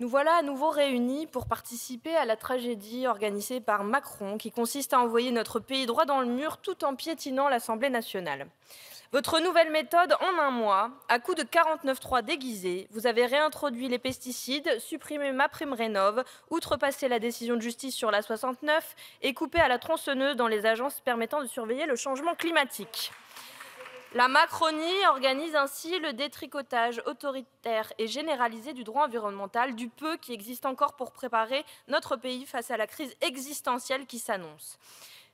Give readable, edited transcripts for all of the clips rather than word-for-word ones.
Nous voilà à nouveau réunis pour participer à la tragédie organisée par Macron qui consiste à envoyer notre pays droit dans le mur tout en piétinant l'Assemblée nationale. Votre nouvelle méthode, en un mois, à coup de 49.3 déguisé, vous avez réintroduit les pesticides, supprimé MaPrimeRénov', outrepassé la décision de justice sur la 69 et coupé à la tronçonneuse dans les agences permettant de surveiller le changement climatique. La Macronie organise ainsi le détricotage autoritaire et généralisé du droit environnemental, du peu qui existe encore pour préparer notre pays face à la crise existentielle qui s'annonce.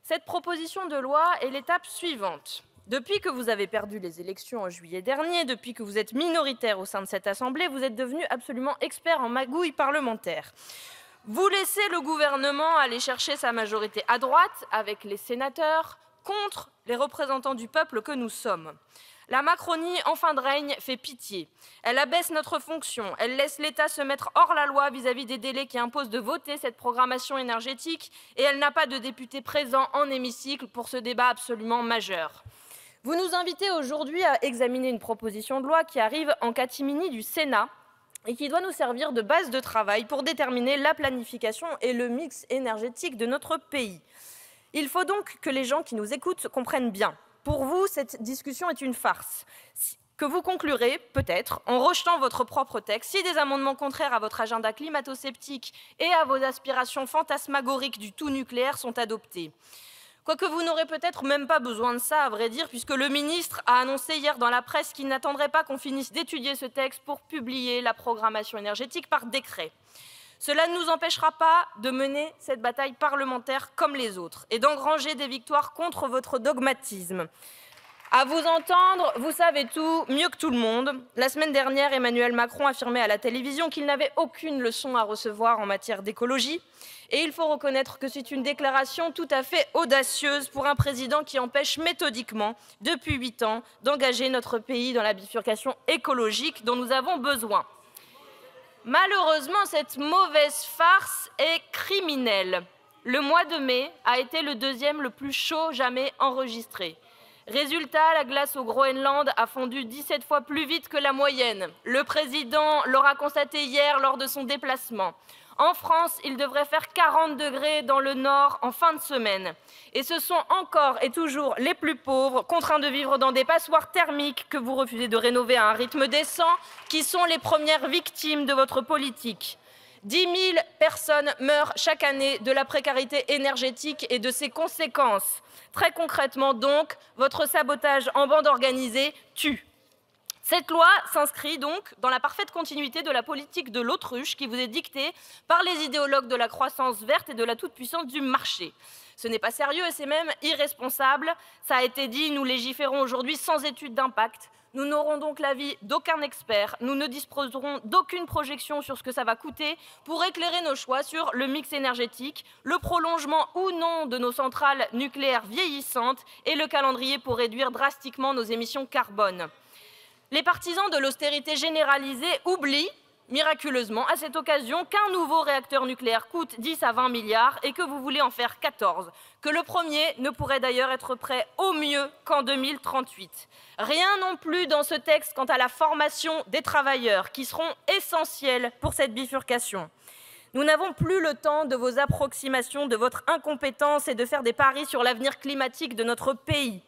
Cette proposition de loi est l'étape suivante. Depuis que vous avez perdu les élections en juillet dernier, depuis que vous êtes minoritaire au sein de cette Assemblée, vous êtes devenu absolument expert en magouille parlementaire. Vous laissez le gouvernement aller chercher sa majorité à droite avec les sénateurs, contre les représentants du peuple que nous sommes. La Macronie, en fin de règne, fait pitié. Elle abaisse notre fonction, elle laisse l'État se mettre hors la loi vis-à-vis des délais qui imposent de voter cette programmation énergétique et elle n'a pas de députés présents en hémicycle pour ce débat absolument majeur. Vous nous invitez aujourd'hui à examiner une proposition de loi qui arrive en catimini du Sénat et qui doit nous servir de base de travail pour déterminer la planification et le mix énergétique de notre pays. Il faut donc que les gens qui nous écoutent comprennent bien. Pour vous, cette discussion est une farce, que vous conclurez, peut-être, en rejetant votre propre texte, si des amendements contraires à votre agenda climato-sceptique et à vos aspirations fantasmagoriques du tout nucléaire sont adoptés. Quoique vous n'aurez peut-être même pas besoin de ça, à vrai dire, puisque le ministre a annoncé hier dans la presse qu'il n'attendrait pas qu'on finisse d'étudier ce texte pour publier la programmation énergétique par décret. Cela ne nous empêchera pas de mener cette bataille parlementaire comme les autres et d'engranger des victoires contre votre dogmatisme. À vous entendre, vous savez tout mieux que tout le monde. La semaine dernière, Emmanuel Macron affirmait à la télévision qu'il n'avait aucune leçon à recevoir en matière d'écologie. Et il faut reconnaître que c'est une déclaration tout à fait audacieuse pour un président qui empêche méthodiquement, depuis 8 ans, d'engager notre pays dans la bifurcation écologique dont nous avons besoin. Malheureusement, cette mauvaise farce est criminelle. Le mois de mai a été le deuxième le plus chaud jamais enregistré. Résultat, la glace au Groenland a fondu 17 fois plus vite que la moyenne. Le président l'aura constaté hier lors de son déplacement. En France, il devrait faire 40 degrés dans le nord en fin de semaine. Et ce sont encore et toujours les plus pauvres, contraints de vivre dans des passoires thermiques que vous refusez de rénover à un rythme décent, qui sont les premières victimes de votre politique. 10 000 personnes meurent chaque année de la précarité énergétique et de ses conséquences. Très concrètement donc, votre sabotage en bande organisée tue. Cette loi s'inscrit donc dans la parfaite continuité de la politique de l'autruche qui vous est dictée par les idéologues de la croissance verte et de la toute-puissance du marché. Ce n'est pas sérieux et c'est même irresponsable. Ça a été dit, nous légiférons aujourd'hui sans étude d'impact. Nous n'aurons donc l'avis d'aucun expert, nous ne disposerons d'aucune projection sur ce que ça va coûter pour éclairer nos choix sur le mix énergétique, le prolongement ou non de nos centrales nucléaires vieillissantes et le calendrier pour réduire drastiquement nos émissions carbone. Les partisans de l'austérité généralisée oublient, miraculeusement, à cette occasion, qu'un nouveau réacteur nucléaire coûte 10 à 20 milliards et que vous voulez en faire 14, que le premier ne pourrait d'ailleurs être prêt au mieux qu'en 2038. Rien non plus dans ce texte quant à la formation des travailleurs, qui seront essentiels pour cette bifurcation. Nous n'avons plus le temps de vos approximations, de votre incompétence et de faire des paris sur l'avenir climatique de notre pays.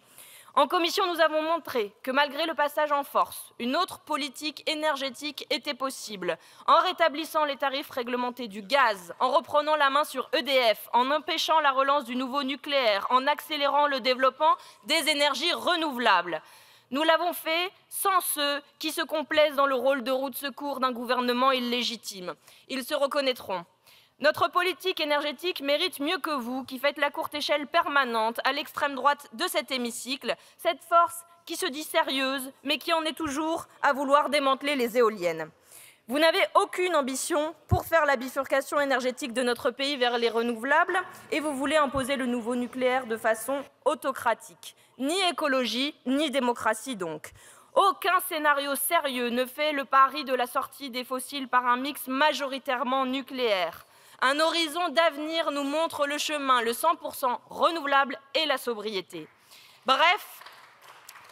En commission, nous avons montré que malgré le passage en force, une autre politique énergétique était possible, en rétablissant les tarifs réglementés du gaz, en reprenant la main sur EDF, en empêchant la relance du nouveau nucléaire, en accélérant le développement des énergies renouvelables. Nous l'avons fait sans ceux qui se complaisent dans le rôle de roue de secours d'un gouvernement illégitime. Ils se reconnaîtront. Notre politique énergétique mérite mieux que vous, qui faites la courte échelle permanente à l'extrême droite de cet hémicycle, cette force qui se dit sérieuse, mais qui en est toujours à vouloir démanteler les éoliennes. Vous n'avez aucune ambition pour faire la bifurcation énergétique de notre pays vers les renouvelables et vous voulez imposer le nouveau nucléaire de façon autocratique. Ni écologie, ni démocratie donc. Aucun scénario sérieux ne fait le pari de la sortie des fossiles par un mix majoritairement nucléaire. Un horizon d'avenir nous montre le chemin, le 100% renouvelable et la sobriété. Bref,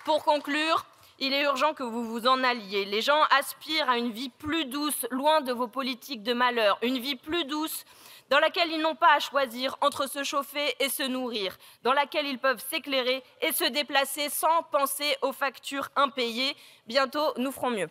pour conclure, Il est urgent que vous vous en alliez. Les gens aspirent à une vie plus douce, loin de vos politiques de malheur. Une vie plus douce dans laquelle ils n'ont pas à choisir entre se chauffer et se nourrir, dans laquelle ils peuvent s'éclairer et se déplacer sans penser aux factures impayées. Bientôt, nous ferons mieux.